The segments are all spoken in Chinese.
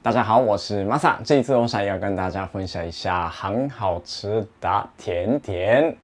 大家好，我是 Masa。这一次我想要跟大家分享一下很好吃的甜点。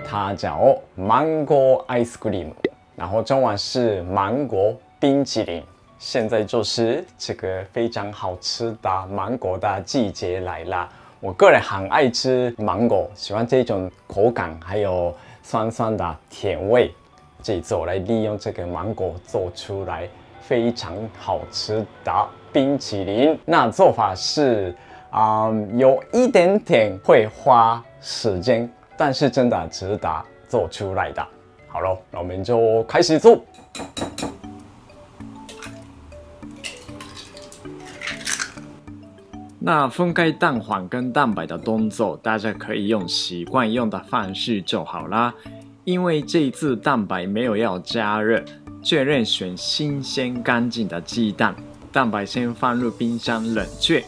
它叫芒果 ice cream， 然后中文是芒果冰淇淋。现在就是这个非常好吃的芒果的季节来了。我个人很爱吃芒果，喜欢这种口感，还有酸酸的甜味。这一次我来利用这个芒果做出来非常好吃的冰淇淋。那做法是，有一点点会花时间。但是真的值得做出来的。好了，那我们就开始做。那分开蛋黄跟蛋白的动作，大家可以用习惯用的方式就好啦。因为这一次蛋白没有要加热，确认选新鲜干净的鸡蛋，蛋白先放入冰箱冷却。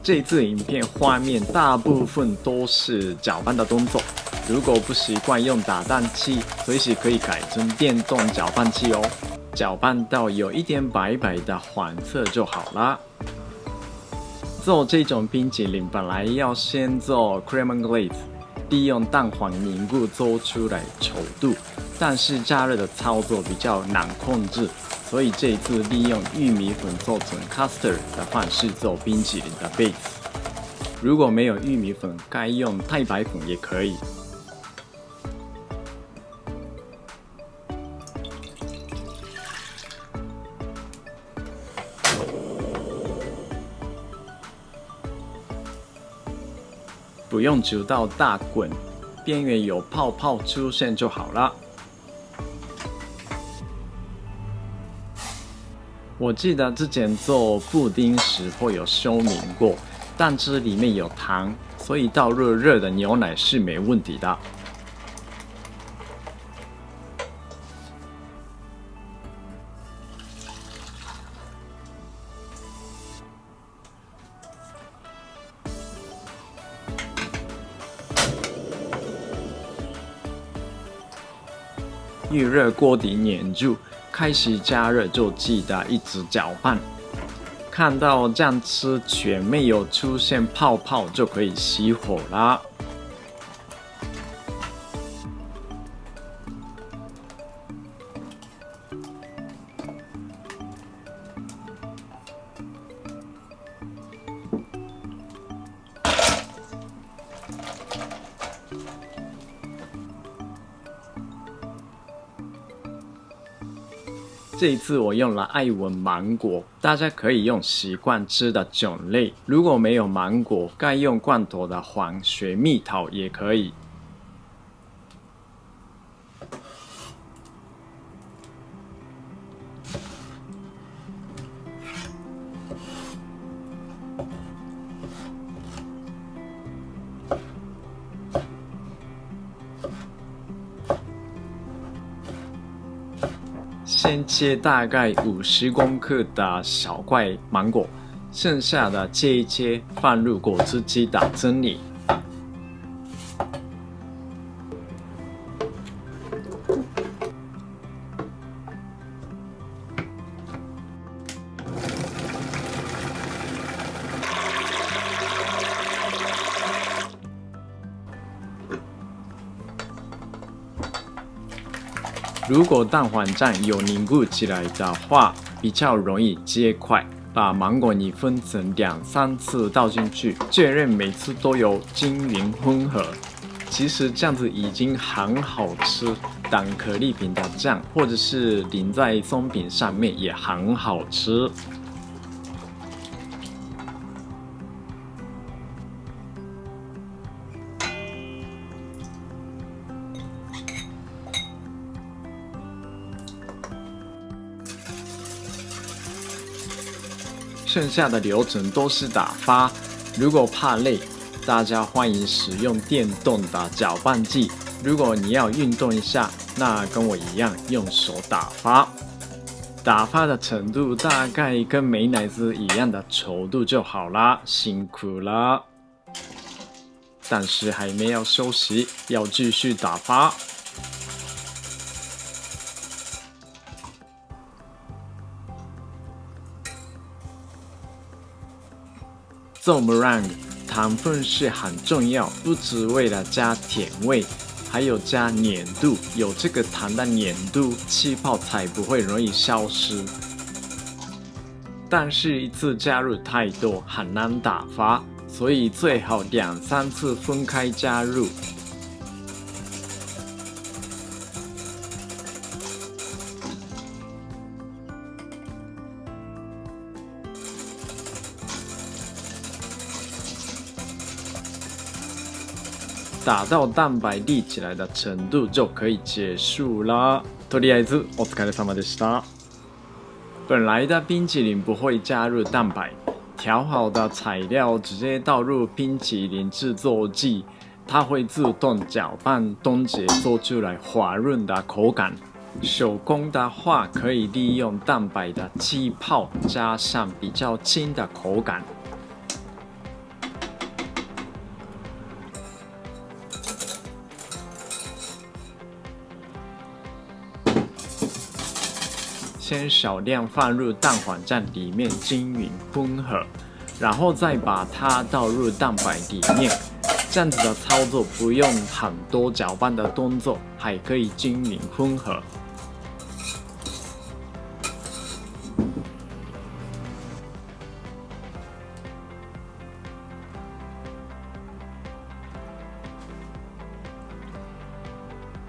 这次影片画面大部分都是搅拌的动作，如果不习惯用打蛋器，随时可以改成电动搅拌器哦。搅拌到有一点白白的黄色就好啦。做这种冰淇淋本来要先做 cream glaze， 利用蛋黄凝固做出来稠度，但是加热的操作比较难控制。所以这一次利用玉米粉做成 custard 的方式做冰淇淋的 base。如果没有玉米粉，该用太白粉也可以。不用煮到大滚，边缘有泡泡出现就好了。我记得之前做布丁时会有说明过，蛋汁里面有糖，所以倒入热的牛奶是没问题的。预热锅底粘住。开始加热就记得一直搅拌，看到酱汁全没有出现泡泡就可以熄火啦。这一次我用了爱文芒果，大家可以用习惯吃的种类。如果没有芒果，该用罐头的黄雪蜜桃也可以。先切大概50公克的小块芒果，剩下的切一切，放入果汁机打蒸里。如果蛋黄酱有凝固起来的话，比较容易结块。把芒果泥分成2、3次倒进去，确认每次都有均匀混合。其实这样子已经很好吃，当可丽饼的酱，或者是淋在松饼上面也很好吃。剩下的流程都是打发，如果怕累，大家欢迎使用电动的搅拌机。如果你要运动一下，那跟我一样用手打发。打发的程度大概跟美乃滋一样的稠度就好啦，辛苦了。但是还没有休息，要继续打发。做 meringue 糖分是很重要，不只为了加甜味，还有加粘度。有这个糖的粘度，气泡才不会容易消失。但是一次加入太多很难打发，所以最好2-3次分开加入。打到蛋白立起来的程度就可以结束啦。とりあえずお疲れ様でした。本来的冰淇淋不会加入蛋白，调好的材料直接倒入冰淇淋制作剂，它会自动搅拌冻结，做出来滑润的口感。手工的话，可以利用蛋白的气泡加上比较轻的口感。先少量放入蛋黄酱里面均匀混合，然后再把它倒入蛋白里面。这样子的操作不用很多搅拌的动作，还可以均匀混合。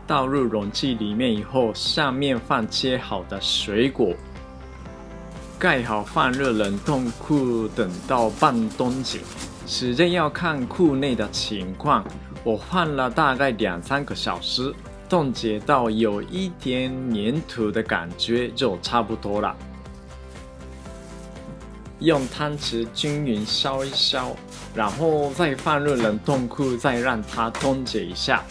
倒入容器里面以后，上面放切好的水果，盖好放入冷冻库，等到半冻结。时间要看库内的情况，我放了大概2-3个小时，冻结到有一点粘土的感觉就差不多了。用汤匙均匀烧一烧，然后再放入冷冻库，再让它冻结一下。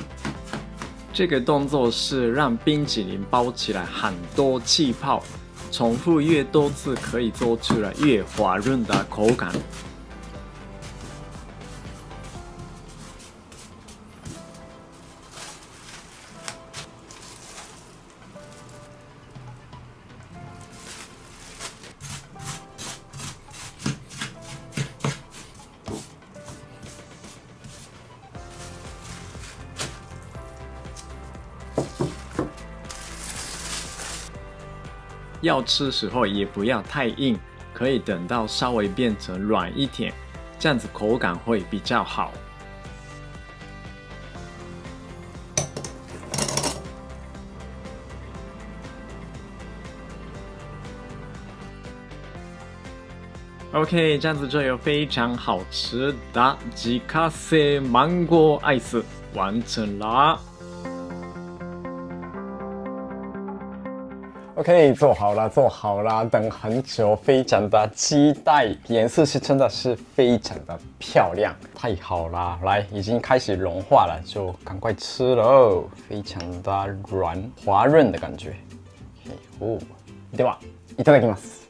这个动作是让冰淇淋包起来很多气泡，重复越多次可以做出来越滑润的口感。要吃时候也不要太硬，可以等到稍微变成软一点，这样子口感会比较好。OK， 这样子就有非常好吃的自家製芒果アイス完成啦。OK， 做好了，做好了，等很久，非常的期待，颜色是真的是非常的漂亮，太好了，来，已经开始融化了，就赶快吃喽，非常的软滑润的感觉。哦，ではいただきます。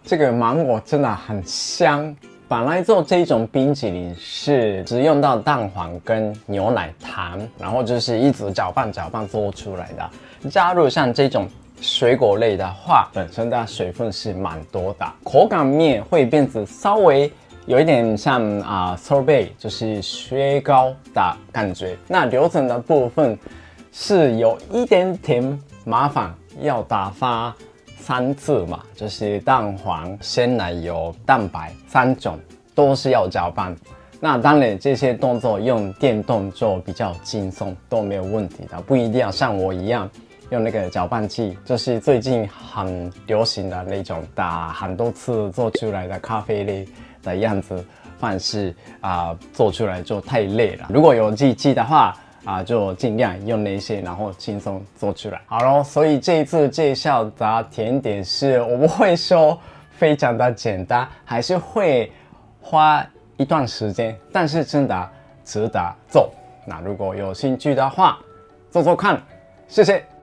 这个芒果真的很香。本来做这种冰淇淋是只用到蛋黄跟牛奶糖，然后就是一直搅拌做出来的。加入像这种水果类的话，本身的水分是蛮多的，口感面会变得稍微有一点像sorbet， 就是雪糕的感觉。那流程的部分是有一点点麻烦，要打发3次嘛，就是蛋黄、鲜奶油、蛋白3种都是要搅拌。那当然这些动作用电动做比较轻松，都没有问题的，不一定要像我一样用那个搅拌器，就是最近很流行的那种打很多次做出来的咖啡类的样子方式做出来就太累了。如果有机器的话，就尽量用那些，然后轻松做出来。好咯，所以这一次介绍的甜点是我不会说非常的简单，还是会花一段时间，但是真的值得做。那如果有兴趣的话，做做看，谢谢。